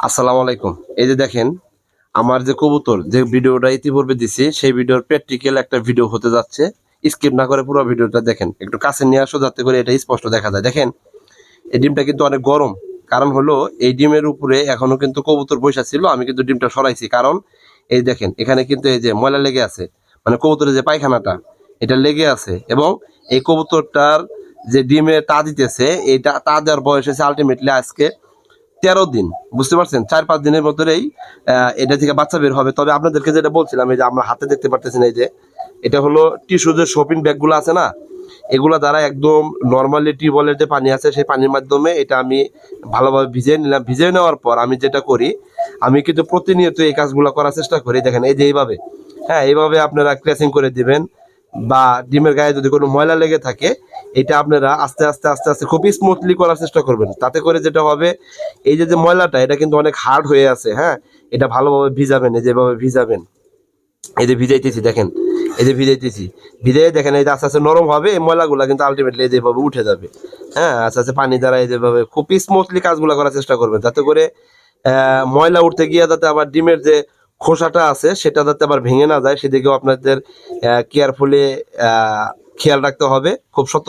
আসসালামু আলাইকুম। এই যে দেখেন, আমার যে কবুতর যে ভিডিওটা ইতিপূর্বে দিছি সেই ভিডিওর প্র্যাকটিক্যাল একটা ভিডিও হতে যাচ্ছে। স্কিপ না করে পুরো ভিডিওটা দেখেন। একটু কাছে নিয়ে আসো যাতে করে এটা স্পষ্ট দেখা যায়। দেখেন, এই ডিমটা কিন্তু অনেক গরম। কারণ হলো এই ডিমের উপরে এখনো কিন্তু কবুতর বইসা ছিল। আমি কিন্তু ডিমটা সরাইছি। কারণ এই দেখেন এখানে কিন্তু এই যে ময়লা লেগে আছে। মানে কবুতরের যে পায়খানাটা এটা লেগে আছে এবং এই কবুতরটার যে ডিমে তা দিতেছে এইটা তা দেওয়ার বয়স হয়েছে আলটিমেটলি আজকে 13 দিন। বুঝতে পারছেন? 4-5 দিনের মধ্যেই এটা থেকে বাচ্চা বের হবে। তবে আপনাদেরকে যেটা বলছিলাম এই যে আমরা হাতে দেখতে পারতেছেন এই যে এটা হলো টিস্যু যে শপিং ব্যাগগুলো আছে না, এগুলা দ্বারা একদম নর্মালি টিউবওয়েলের যে পানি আছে সেই পানির মাধ্যমে এটা আমি ভালোভাবে ভিজিয়ে নিলাম। ভিজিয়ে নেওয়ার পর আমি যেটা করি, আমি কিন্তু প্রতিনিয়ত এই কাজগুলো করার চেষ্টা করি। দেখেন এই যে এইভাবে, হ্যাঁ, এইভাবে আপনারা ক্র্যাচিং করে দিবেন বা ডিমের গায়ে যদি কোনো ময়লা লেগে থাকে এটা আপনারা আস্তে আস্তে আস্তে আস্তে খুব স্মুথলি করার চেষ্টা করবেন। তাতে করে যেটা হবে, এই যে যে ময়লাটা এটা কিন্তু অনেক হার্ড হয়ে আছে, হ্যাঁ, এটা ভালোভাবে ভিজাবেন। এই যেভাবে ভিজাবেন, এই যে ভিজাইতেছি দেখেন, এই যে ভিজাইতেছি, ভিজাই দেখেন এই যে আস্তে আস্তে নরম হবে। এই ময়লাগুলো কিন্তু আলটিমেটলি এই যেভাবে উঠে যাবে। হ্যাঁ, আস্তে আস্তে পানি দ্বারা এই যেভাবে খুব স্মুথলি কাজগুলো করার চেষ্টা করবেন, যাতে করে ময়লা উঠতে গিয়ে যাতে আবার ডিমের যে খোসাটা আছে সেটা যাতে আবার ভেঙে না যায়, সেদিকেও আপনাদের কেয়ারফুলি খেয়াল রাখতে হবে। খুব সতর্ক